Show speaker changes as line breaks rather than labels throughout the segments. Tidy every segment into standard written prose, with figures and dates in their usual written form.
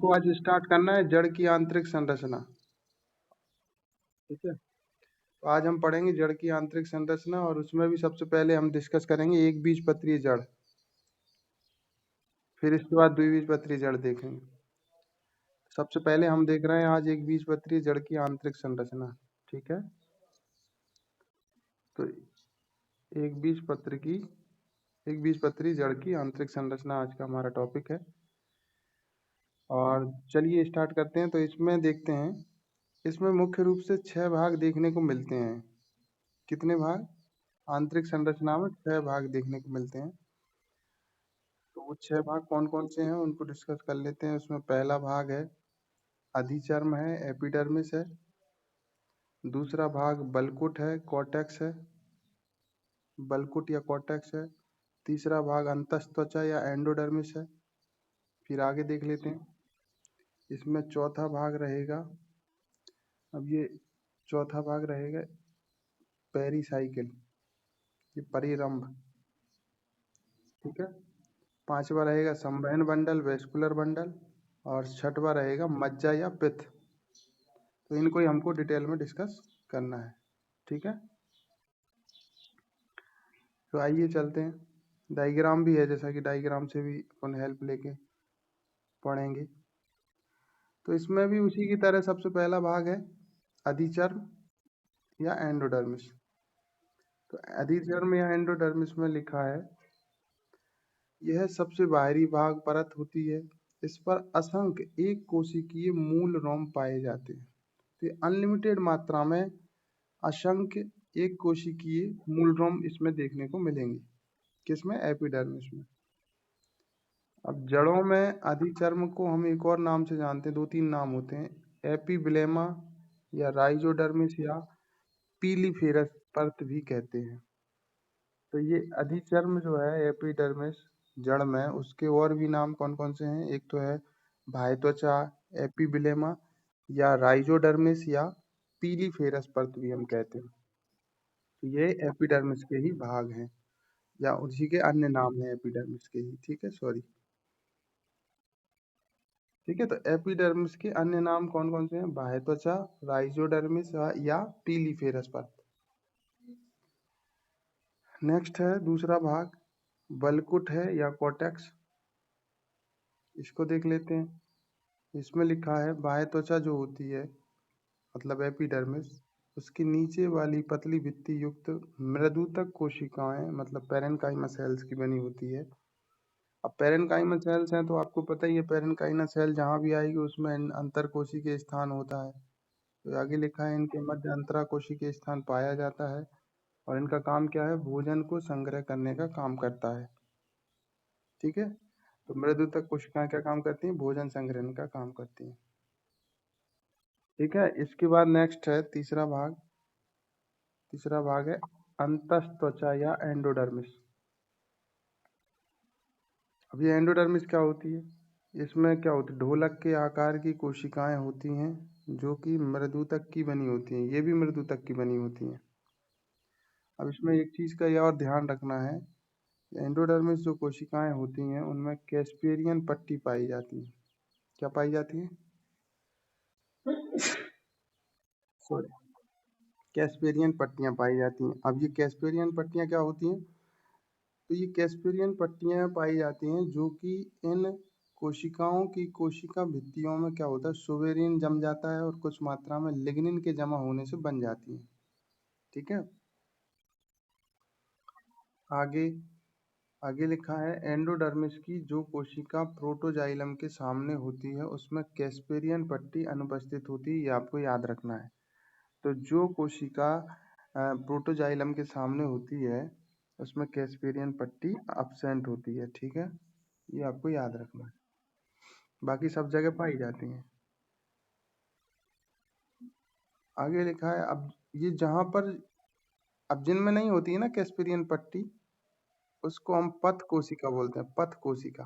हमको आज स्टार्ट करना है जड़ की आंतरिक संरचना। ठीक है, तो आज हम पढ़ेंगे जड़ की आंतरिक संरचना, और उसमें भी सबसे पहले हम डिस्कस करेंगे एक बीजपत्रीय जड़, फिर इसके बाद द्विबीजपत्रीय जड़ देखेंगे। सबसे पहले हम देख रहे हैं आज एक बीजपत्रीय जड़ की आंतरिक संरचना। ठीक है, तो एक बीजपत्रीय जड़ की आंतरिक संरचना आज का हमारा टॉपिक है। और चलिए स्टार्ट करते हैं। तो इसमें देखते हैं, इसमें मुख्य रूप से 6 भाग देखने को मिलते हैं। कितने भाग? आंतरिक संरचना में 6 भाग देखने को मिलते हैं। तो वो 6 भाग कौन कौन से हैं उनको डिस्कस कर लेते हैं। उसमें पहला भाग है अधिचर्म है, एपिडर्मिस है। दूसरा भाग बलकुट है, कॉर्टेक्स है, बलकुट या कॉर्टेक्स है। तीसरा भाग अंतस्त्वचा या एंडोडर्मिस है। फिर आगे देख लेते हैं, इसमें चौथा भाग रहेगा, अब ये चौथा भाग रहेगा पेरीसाइकिल, ये परिरंभ। ठीक है, पांचवा रहेगा संवहन बंडल, वेस्कुलर बंडल, और छठवा रहेगा मज्जा या पित्त। तो इनको ही हमको डिटेल में डिस्कस करना है। ठीक है, तो आइए चलते हैं। डायग्राम भी है, जैसा कि डायग्राम से भी अपन हेल्प लेके पढ़ेंगे। तो इसमें भी उसी की तरह सबसे पहला भाग है अधिचर्म या एंडोडर्मिस। तो अधिचर्म या एंडोडर्मिस में लिखा है, यह सबसे बाहरी भाग परत होती है। इस पर असंख्य एक कोशिकीय मूल रोम पाए जाते हैं। तो अनलिमिटेड मात्रा में असंख्य एक कोशिकीय मूल रोम इसमें देखने को मिलेंगे। किसमें? एपिडर्मिस में। अब जड़ों में अधिचर्म को हम एक और नाम से जानते हैं, 2-3 नाम होते हैं, एपिब्लेमा या राइजोडर्मिस या पीलीफेरस परत भी कहते हैं। तो ये अधिचर्म जो है एपिडर्मिस जड़ में, उसके और भी नाम कौन कौन से हैं? एक तो है बाह्यत्वचा, एपिब्लेमा, या राइजोडर्मिस, या पीलीफेरस परत भी हम कहते हैं। तो ये एपिडर्मिस के ही भाग हैं, या उसी के अन्य नाम हैं एपिडर्मिस के ही। ठीक है, सॉरी। ठीक है, तो एपिडर्मिस के अन्य नाम कौन कौन से हैं? बाह्यत्वचा, राइजोडर्मिस या पीलीफेरस परत। नेक्स्ट है दूसरा भाग बलकुट है या कॉर्टेक्स। इसको देख लेते हैं। इसमें लिखा है बाह्यत्वचा जो होती है, मतलब एपिडर्मिस, उसकी नीचे वाली पतली भित्ति युक्त मृदुतक कोशिकाएं, मतलब पेरेन्काइमा सेल्स की बनी होती है। अब पेरेन्काइमा सेल्स हैं तो आपको पता ही है, पेरेन्काइमा सेल जहाँ भी आएगी उसमें अंतर कोशिकीय स्थान होता है। तो आगे लिखा है इनके मध्य अंतरा कोशिकीय स्थान पाया जाता है, और इनका काम क्या है? भोजन को संग्रह करने का काम करता है। ठीक है, तो मृदुतक कोशिकाएं क्या काम करती हैं? भोजन संग्रहण का काम करती हैं। ठीक है, इसके बाद नेक्स्ट है तीसरा भाग। तीसरा भाग है अंतस्त्वचा या एंडोडर्मिस। अब ये एंडोडर्मिस क्या होती है? इसमें क्या होती है? ढोलक के आकार की कोशिकाएं होती हैं जो कि मृदुतक की बनी होती हैं। ये भी मृदुतक की बनी होती हैं। अब इसमें एक चीज का यह और ध्यान रखना है, एंडोडर्मिस जो कोशिकाएं होती हैं उनमें कैस्पेरियन पट्टी पाई जाती है। क्या पाई जाती है? सॉरी, कैस्पेरियन पट्टियां पाई जाती हैं। अब ये कैस्पेरियन पट्टियां क्या होती हैं? तो ये कैस्पेरियन पट्टियां पाई जाती हैं जो कि इन कोशिकाओं की कोशिका भित्तियों में क्या होता है? सुवेरिन जम जाता है, और कुछ मात्रा में लिग्निन के जमा होने से बन जाती है। ठीक है, आगे आगे लिखा है एंडोडर्मिस की जो कोशिका प्रोटोजाइलम के सामने होती है उसमें कैस्पेरियन पट्टी अनुपस्थित होती है। ये आपको याद रखना है। तो जो कोशिका प्रोटोजाइलम के सामने होती है उसमें कैस्पेरियन पट्टी अब्सेंट होती है। ठीक है, ये आपको याद रखना है, बाकी सब जगह पाई जाती हैं। आगे लिखा है, अब ये जहां पर, अब जिनमें नहीं होती है ना कैस्पेरियन पट्टी, उसको हम पथ कोशिका बोलते हैं। पथ कोशिका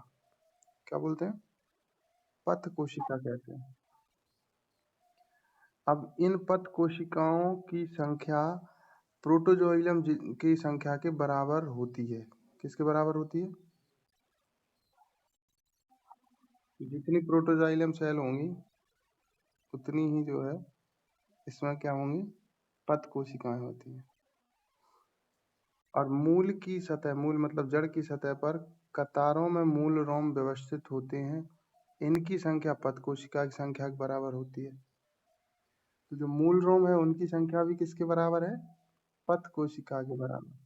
क्या बोलते हैं? पथ कोशिका कहते हैं। अब इन पथ कोशिकाओं की संख्या प्रोटोजोइलम की संख्या के बराबर होती है। किसके बराबर होती है? जितनी प्रोटोजाइलम सेल होंगी उतनी ही जो है इसमें क्या होंगी, पत्त कोशिकाएं होती हैं। और मूल की सतह, मूल मतलब जड़ की सतह पर कतारों में मूल रोम व्यवस्थित होते हैं। इनकी संख्या पत्त कोशिका की संख्या के बराबर होती है। तो जो मूल रोम है उनकी संख्या भी किसके बराबर है, पत्त कोशिका के बराबर।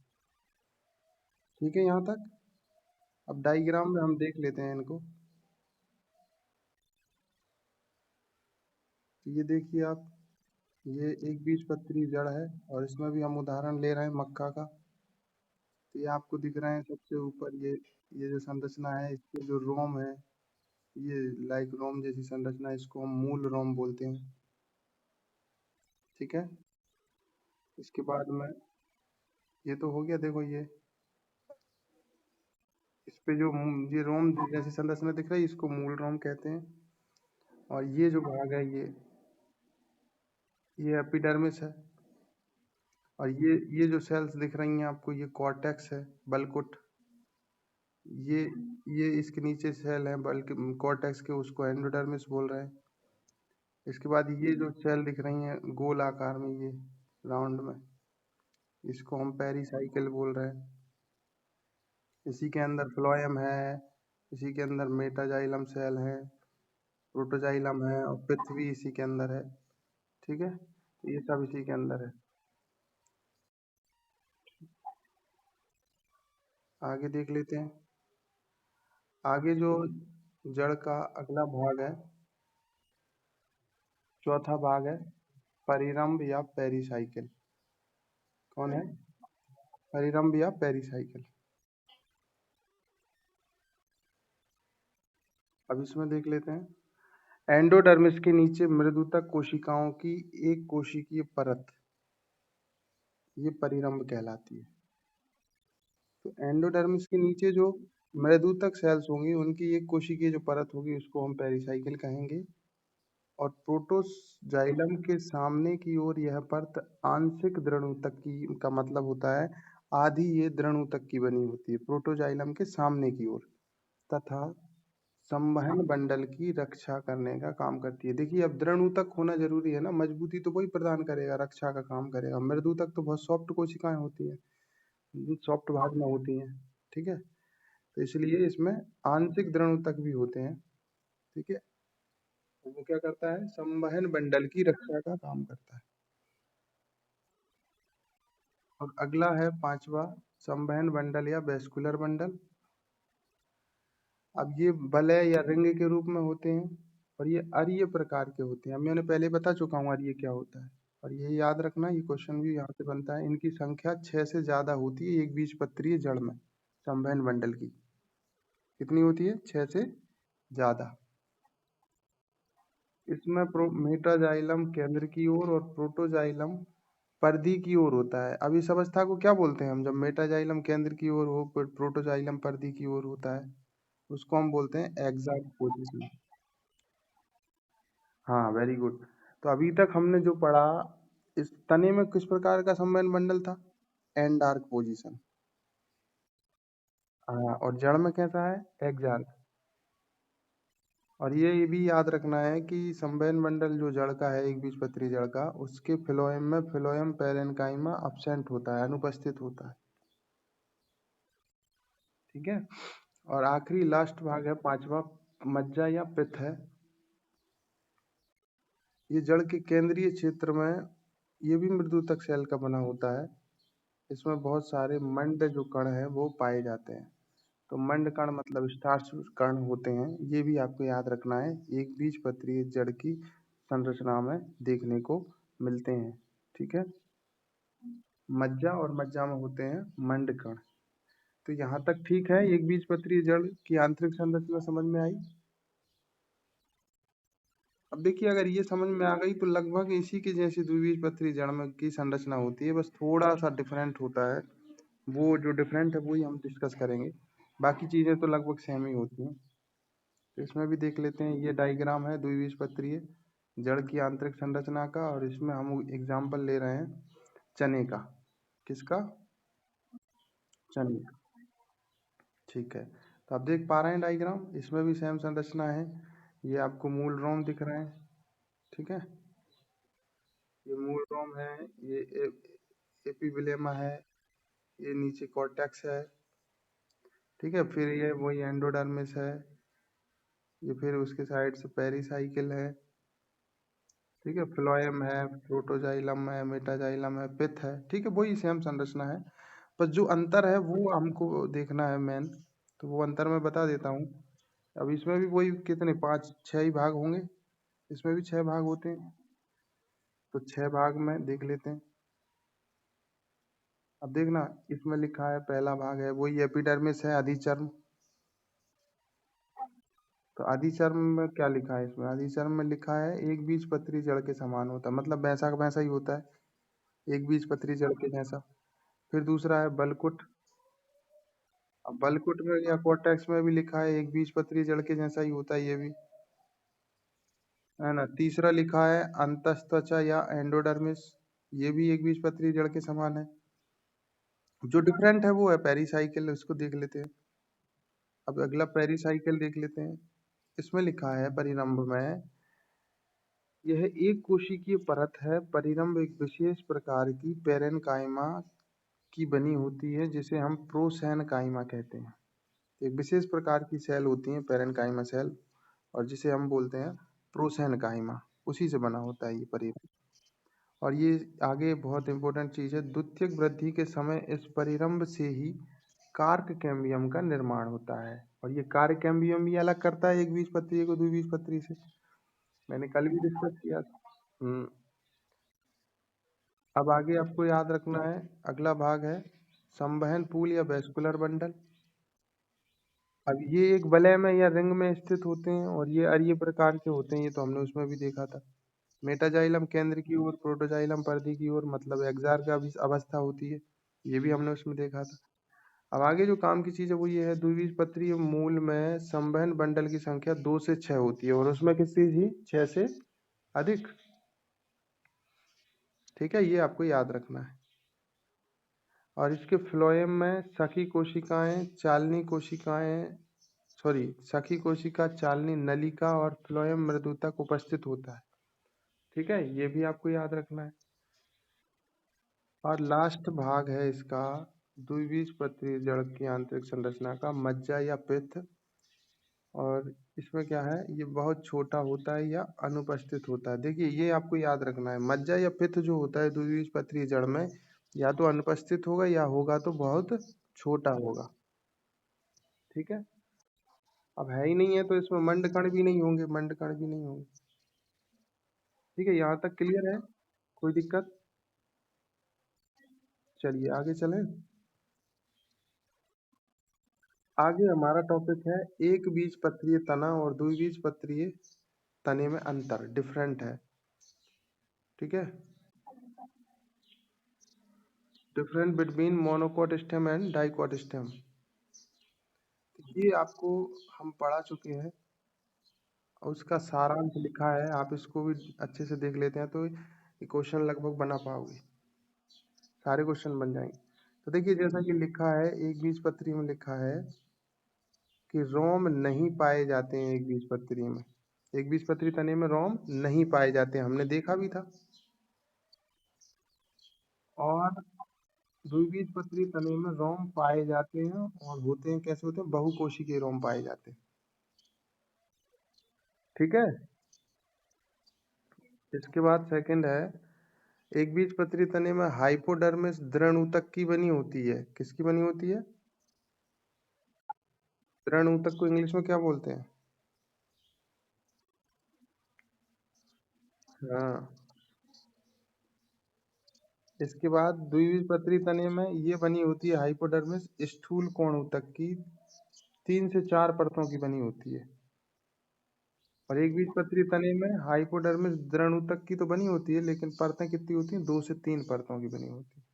ठीक है यहाँ तक। अब डायग्राम में हम देख लेते हैं इनको। तो ये देखिए आप, ये एक बीजपत्री जड़ है और इसमें भी हम उदाहरण ले रहे हैं मक्का का। तो ये आपको दिख रहे हैं सबसे ऊपर, ये जो संरचना है इसके जो रोम है, ये लाइक रोम जैसी संरचना, इसको हम मूल रोम बोलते हैं। ठीक है। इसके बाद में ये तो हो गया, देखो इस पे जो ये रोम जैसी संरचना दिख रही है इसको मूल रोम कहते हैं। और ये जो भाग है ये एपिडर्मिस है। और ये जो सेल्स दिख रही हैं आपको, ये कॉर्टेक्स है, बल्कुट। ये ये इसके नीचे सेल है बल्कि कॉर्टेक्स के, उसको एंडोडर्मिस बोल रहे हैं। इसके बाद ये जो सेल दिख रही हैं गोल आकार में, ये राउंड में, इसको हम पेरिसाइकिल बोल रहे हैं। इसी के अंदर फ्लोएम है, इसी के अंदर मेटाजाइलम सेल है, प्रोटोजाइलम है और पृथ्वी इसी के अंदर है। ठीक है, तो ये सब इसी के अंदर है। आगे देख लेते हैं। आगे जो जड़ का अगला भाग है, चौथा भाग है परिरंभ या पेरिसाइकिल। कौन है, परिरंभ या पेरिसाइकिल। अब इसमें देख लेते हैं। एंडोडर्मिस के नीचे मृदुतक कोशिकाओं की एक कोशिकीय परत, ये परिरंभ कहलाती है। तो एंडोडर्मिस के नीचे जो मृदुतक सेल्स होंगी उनकी एक कोशिकीय जो परत होगी उसको हम पेरिसाइकिल कहेंगे। और प्रोटोजाइलम के सामने की ओर यह परत आंशिक दृढ़ऊतक की का मतलब होता है आधी ये दृढ़ऊतक की बनी होती है प्रोटोजाइलम के सामने की ओर, तथा संवहन बंडल की रक्षा करने का काम करती है। देखिए अब दृढ़ऊतक होना जरूरी है ना, मजबूती तो वही प्रदान करेगा, रक्षा का काम करेगा। मृदुतक तो बहुत सॉफ्ट कोशिकाएं होती है, सॉफ्ट भाग में होती हैं। ठीक है, तो इसलिए इसमें आंशिक दृढ़ऊतक भी होते हैं। ठीक है, तो वो क्या करता है, संवहन बंडल की रक्षा का काम करता है। और अगला है पांचवा, संवहन बंडल या वेस्कुलर बंडल। अब ये वलय या रिंग के रूप में होते हैं और ये अरीय प्रकार के होते हैं। मैंने पहले बता चुका हूँ अरीय क्या होता है। और ये याद रखना, ये क्वेश्चन भी यहाँ से बनता है। इनकी संख्या 6 से ज्यादा होती है एक बीजपत्रीय जड़ में। संवहन बंडल की कितनी होती है, 6 से ज्यादा। इसमें मेटाजाइलम केंद्र की ओर और प्रोटोजाइलम परिधि की ओर होता है। अब इस अवस्था को क्या बोलते हैं हम, जब मेटाजाइलम केंद्र की ओर हो प्रोटोजाइलम परिधि की ओर होता है, उसको हम बोलते हैं एग्जैक्ट पोजीशन। हाँ वेरी गुड। तो अभी तक हमने जो पढ़ा, इस तने में किस प्रकार का संवहन बंडल था, एंडार्क पोजीशन। हाँ, और जड़ में कैसा है, एग्जार्क। और ये भी याद रखना है कि संवहन मंडल जो जड़ का है, एक बीजपत्री जड़ का, उसके फ्लोएम में फ्लोएम पैरेन्काइमा अब्सेंट होता है, अनुपस्थित होता है। ठीक है। और आखिरी लास्ट भाग है पांचवा, मज्जा या पित्त है। ये जड़ के केंद्रीय क्षेत्र में, ये भी मृदुतक सेल का बना होता है। इसमें बहुत सारे मंड जो कण हैं वो पाए जाते हैं। तो मंड कण मतलब स्टार्च कण होते हैं, ये भी आपको याद रखना है, एक बीजपत्री जड़ की संरचना में देखने को मिलते हैं। ठीक है, मज्जा और मज्जा में होते हैं मंड कण। तो यहाँ तक ठीक है, एक बीजपत्री जड़ की आंतरिक संरचना समझ में आई। अब देखिए अगर ये समझ में आ गई तो लगभग इसी के जैसी द्विबीजपत्री जड़ में की संरचना होती है, बस थोड़ा सा डिफरेंट होता है। वो जो डिफरेंट है वही हम डिस्कस करेंगे, बाकी चीजें तो लगभग सेम ही होती हैं। तो इसमें भी देख लेते हैं, ये डायग्राम है द्विबीजपत्रीय जड़ की आंतरिक संरचना का, और इसमें हम एग्जाम्पल ले रहे हैं चने का। किसका, चने। ठीक है, तो आप देख पा रहे हैं डायग्राम, इसमें भी सेम संरचना है। ये आपको मूल रोम दिख रहे हैं, ठीक है। ये मूल रोम है, ये एपिबिलेमा है, ये नीचे कॉर्टेक्स है, ठीक है। फिर ये वही एंडोडर्मिस है, ये फिर उसके साइड से पेरिसाइकिल है, ठीक है। फ्लोएम है, प्रोटोजाइलम है, मेटाजाइलम है, पिथ है, ठीक है। वही सेम संरचना है, बस जो अंतर है वो हमको देखना है मेन। तो वो अंतर मैं बता देता हूँ। अब इसमें भी वही कितने, पांच छह ही भाग होंगे, इसमें भी छह भाग होते हैं। तो छह भाग में देख लेते हैं। अब देखना, इसमें लिखा है पहला भाग है वही एपिडर्मिस है, अधिचर्म। तो अधिचर्म में क्या लिखा है, इसमें अधिचर्म में लिखा है एक बीजपत्री जड़ के समान होता है, मतलब वैसा का वैसा ही होता है, एक बीजपत्री जड़ के जैसा। फिर दूसरा है बलकुट। अब बलकुट में या कोर्टेक्स में भी लिखा है एक बीजपत्री जड़ के जैसा ही होता है, ये भी है ना। तीसरा लिखा है अंतस्त्वचा या एंडोडर्मिस, ये भी एक बीजपत्री जड़ के समान है। जो डिफरेंट है वो है पेरिसाइकिल, उसको देख लेते हैं। अब अगला पेरिसाइकिल देख लेते हैं। इसमें लिखा है परिरंभ में, यह एक कोशिकीय परत है। परिरंभ एक विशेष प्रकार की पेरेनकाइमा की बनी होती है, जिसे हम प्रोसेनकाइमा कहते हैं। एक विशेष प्रकार की सेल होती है पेरेनकाइमा सेल, और जिसे हम बोलते हैं प्रोसेनकाइमा, उसी से बना होता है ये परिरंभ। और ये आगे बहुत इंपॉर्टेंट चीज है, द्वितीयक वृद्धि के समय इस परिरंभ से ही कार्क कैम्बियम का निर्माण होता है। और ये कार्क कैम्बियम भी अलग करता है एक बीजपत्री को द्विबीजपत्री से, मैंने कल भी डिस्कस किया था। अब आगे आपको याद रखना है, अगला भाग है संवहन पूल या वेस्कुलर बंडल। अब ये एक वलय में या रिंग में स्थित होते हैं, और ये अरीय प्रकार के होते हैं, ये तो हमने उसमें भी देखा था। मेटाजाइलम केंद्र की ओर, प्रोटोजाइलम परिधि की ओर, मतलब एक्जार का भी अवस्था होती है, ये भी हमने उसमें देखा था। अब आगे जो काम की चीज है वो ये है, द्विबीजपत्री मूल में संवहन बंडल की संख्या 2 से 6 होती है, और उसमें कितनी थी, 6 से अधिक, ठीक है। ये आपको याद रखना है। और इसके फ्लोएम में सखी कोशिकाएं, चालनी कोशिकाएं, सॉरी, सखी कोशिका, चालनी नलिका और फ्लोएम मृदुतक उपस्थित होता है, ठीक है। ये भी आपको याद रखना है। और लास्ट भाग है इसका द्विबीजपत्री जड़ की आंतरिक संरचना का, मज्जा या पित्त। और इसमें क्या है, ये बहुत छोटा होता है या अनुपस्थित होता है। देखिए ये आपको याद रखना है, मज्जा या पित्त जो होता है द्विबीजपत्री जड़ में, या तो अनुपस्थित होगा या होगा तो बहुत छोटा होगा, ठीक है। अब है ही नहीं है तो इसमें मंडकण भी नहीं होंगे, मंडकण भी नहीं होंगे, ठीक है। यहाँ तक क्लियर है, कोई दिक्कत? चलिए आगे चलें। आगे हमारा टॉपिक है एक बीजपत्रीय तना और द्विबीजपत्रीय तने में अंतर, डिफरेंट है, ठीक है। Different between monocot stem and dicot stem, ये आपको हम पढ़ा चुके हैं, और उसका सारांश लिखा है, आप इसको भी अच्छे से देख लेते हैं तो ये क्वेश्चन लगभग बना पाओगे, सारे क्वेश्चन बन जाएंगे। तो देखिए जैसा कि लिखा है, एक बीजपत्री में लिखा है कि रोम नहीं पाए जाते हैं एक बीजपत्री में, एक बीजपत्री तने में रोम नहीं पाए जाते हैं, हमने देखा भी था। और द्विबीजपत्री तने में रोम पाए जाते हैं, और होते हैं कैसे होते हैं, बहुकोशिकीय रोम पाए जाते हैं, ठीक है। इसके बाद सेकंड है, एक बीजपत्री तने में हाइपोडर्मिस दृढ़ ऊतक की बनी होती है, किसकी बनी होती है, दृढ़ ऊतक को इंग्लिश में क्या बोलते हैं? हाँ। इसके बाद द्विबीजपत्री तने में ये बनी होती है हाइपोडर्मिस स्थूल कोण ऊतक की, 3 से 4 परतों की बनी होती है। और एक बीजपत्री तने में हाइपोडर्मिस दृढ़ ऊतक की तो बनी होती है, लेकिन परतें कितनी होती हैं, 2 से 3 परतों की बनी होती है।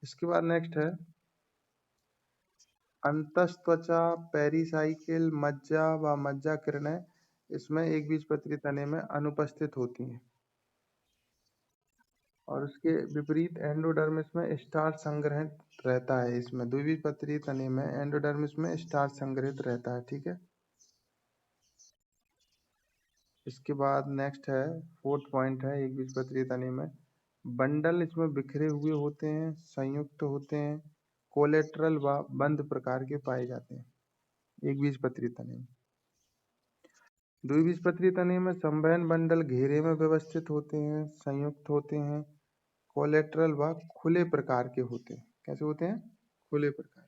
इसके बाद नेक्स्ट है अंतस्त्वचा, पेरिसाइकिल, मज्जा व मज्जा किरणें, इसमें एक बीजपत्री तने में अनुपस्थित होती हैं। और उसके विपरीत एंडोडर्मिस में स्टार्च संग्रहित रहता है, इसमें द्विबीजपत्री तने में एंडोडर्मिस में स्टार्च संग्रहित रहता है, ठीक है। इसके बाद नेक्स्ट है, फोर्थ पॉइंट है, एक बीजपत्री तने में बंडल इसमें बिखरे हुए होते हैं, संयुक्त होते हैं, कोलेट्रल व बंद प्रकार के पाए जाते हैं एक बीजपत्री तने में। द्विबीजपत्री तने में संवहन बंडल घेरे में व्यवस्थित होते हैं, संयुक्त होते हैं, कोलेट्रल व खुले प्रकार के होते हैं। कैसे होते हैं? खुले प्रकार।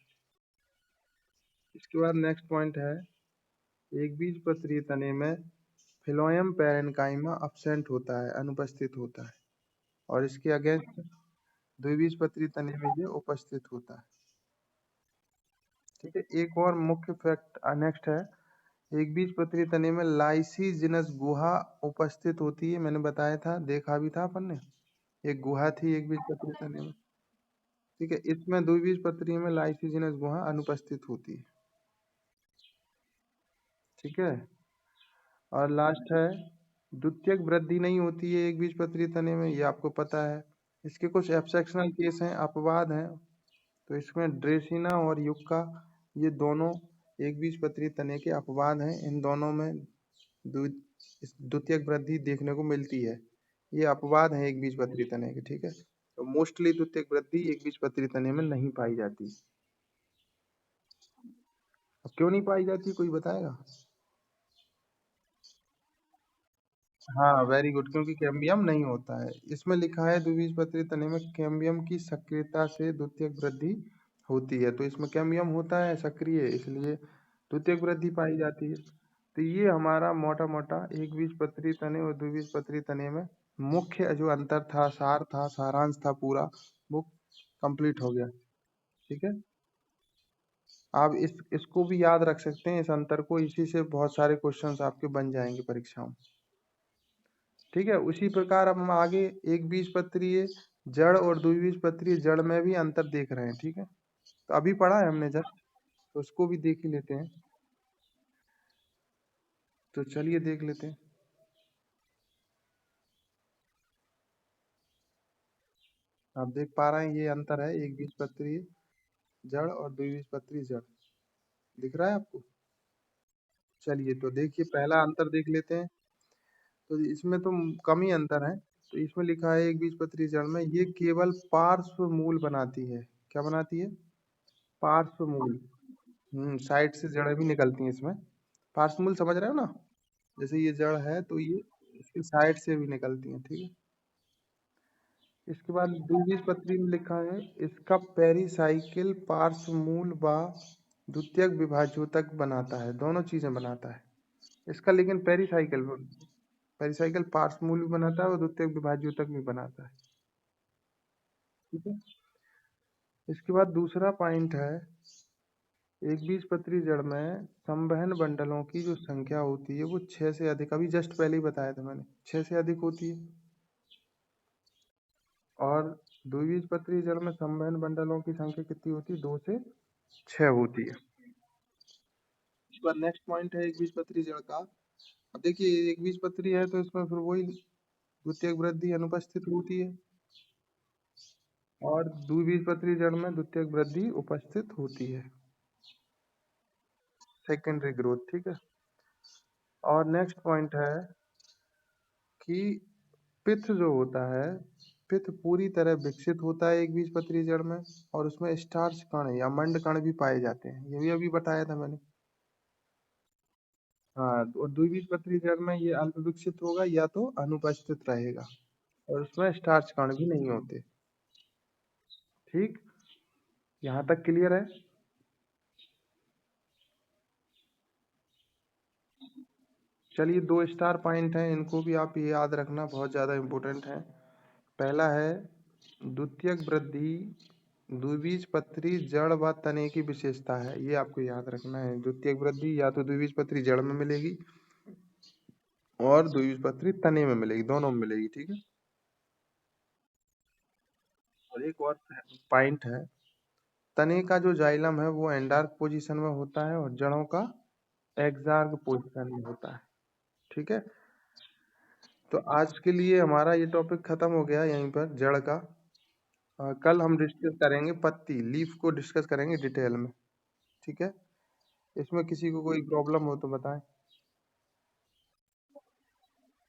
इसके बाद नेक्स्ट पॉइंट है, एक बीजपत्री तने में फिलोयम पैरेन्काइमा absent होता है, अनुपस्थित होता है, और इसके अगेंस्ट द्विबीजपत्री तने में ये उपस्थित होता है। ठीक है, एक और मुख्य फैक्ट नेक्स्ट है, एक बीजपत्री तने में लाइसिजिनस गुहा उपस्थित होती है। मैंने बताया था, देखा भी था अपन ने, एक गुहा थी एक बीजपत्री तने में। ठीक है, इसमें द्विबीजपत्री में लाइसिजिनस गुहा अनुपस्थित होती है। ठीक है, और लास्ट है, द्वितीयक वृद्धि नहीं होती है एक बीजपत्री तने में, ये आपको पता है। इसके कुछ एक्सेप्शनल केस हैं, अपवाद हैं। तो इसमें ड्रेसिना और युक्का, ये दोनों एक बीजपत्री तने के अपवाद हैं। इन दोनों में द्वितीयक वृद्धि देखने को मिलती है। ये अपवाद है एक बीजपत्री तने के। ठीक है, तो मोस्टली द्वितीयक वृद्धि एक बीजपत्री तने में नहीं पाई जाती। अब क्यों नहीं पाई जाती, कोई बताएगा? हाँ, वेरी गुड, क्योंकि कैम्बियम नहीं होता है। इसमें लिखा है द्विबीजपत्री तने में कैम्बियम की सक्रियता से द्वितीयक वृद्धि होती है। तो इसमें कैम्बियम होता है सक्रिय, इसलिए द्वितीयक वृद्धि पाई जाती है। तो ये हमारा मोटा मोटा एक बीजपत्री तने और द्विबीजपत्री तने में मुख्य जो अंतर था, सार था, सारांश था पूरा, वो कंप्लीट हो गया। ठीक है, आप इसको भी याद रख सकते हैं, इस अंतर को। इसी से बहुत सारे क्वेश्चंस आपके बन जाएंगे परीक्षाओं में। ठीक है, उसी प्रकार अब हम आगे एक बीजपत्रीय जड़ और द्विबीजपत्रीय जड़ में भी अंतर देख रहे हैं। ठीक है, तो अभी पढ़ा है हमने जस्ट, तो उसको भी देख ही लेते हैं। तो चलिए देख लेते हैं। आप देख पा रहे हैं, ये अंतर है एक बीजपत्रीय जड़ और द्विबीजपत्री जड़, दिख रहा है आपको? चलिए, तो देखिए पहला अंतर देख लेते हैं। तो इसमें तो कम ही अंतर है। तो इसमें लिखा है एक बीजपत्री जड़ में ये केवल पार्श्व मूल बनाती है। क्या बनाती है? पार्श्व मूल। साइड से जड़ें भी निकलती हैं इसमें। पार्श्व मूल समझ रहे हो ना? जैसे ये जड़ है तो ये इसकी साइड से भी निकलती है। ठीक है, इसके बाद द्विबीजपत्री में लिखा है इसका पेरिसाइकिल पार्श्व मूल व द्वितीयक विभाज्योतक बनाता है, दोनों चीजें बनाता है इसका। लेकिन पेरिसाइकिल पेरिसाइकिल पार्श्व मूल भी बनाता है और द्वितीयक विभाज्योतक भी बनाता है। ठीक है, इसके बाद दूसरा पॉइंट है, एक बीजपत्री जड़ में संवहन बंडलों की जो संख्या होती है वो 6 से अधिक, अभी जस्ट पहले ही बताया था मैंने, 6 से अधिक होती है। और द्विबीजपत्री जड़ में संवहन बंडलों की संख्या कितनी होती है? 2 से 6 होती है। इसके बाद नेक्स्ट पॉइंट है एक बीजपत्री जड़ का। अब देखिए, एक बीजपत्री है तो इसमें फिर वही द्वितीयक वृद्धि अनुपस्थित होती है, और द्विबीजपत्री जड़ में द्वितीयक वृद्धि उपस्थित होती है, सेकेंडरी ग्रोथ। ठीक है, और नेक्स्ट पॉइंट है कि पिथ जो होता है, पिथ पूरी तरह विकसित होता है एक बीजपत्री जड़ में, और उसमें स्टार्च कण या मंड कण भी पाए जाते हैं। ये भी अभी बताया था मैंने। हाँ, और द्विबीजपत्री जड़ में ये अल्प विकसित होगा या तो अनुपस्थित रहेगा, और उसमें स्टार्च कण भी नहीं होते। ठीक, यहाँ तक क्लियर है? चलिए, 2 स्टार पॉइंट हैं, इनको भी आप ये याद रखना, बहुत ज़्यादा इम्पोर्टेंट है। पहला है द्वितीयक वृद्धि द्विबीजपत्री जड़ व तने की विशेषता है, ये आपको याद रखना है। द्वितीयक वृद्धि या तो द्विबीजपत्री जड़ में मिलेगी और द्विबीजपत्री तने में मिलेगी, दोनों में मिलेगी। ठीक है, और एक और पॉइंट है, तने का जो जाइलम है वो एंडार्क पोजीशन में होता है और जड़ों का एक्सार्क पोजीशन में होता है। ठीक है, तो आज के लिए हमारा ये टॉपिक खत्म हो गया यहीं पर, जड़ का। कल हम डिस्कस करेंगे पत्ती, लीफ को डिस्कस करेंगे डिटेल में। ठीक है, इसमें किसी को कोई प्रॉब्लम हो तो बताएं।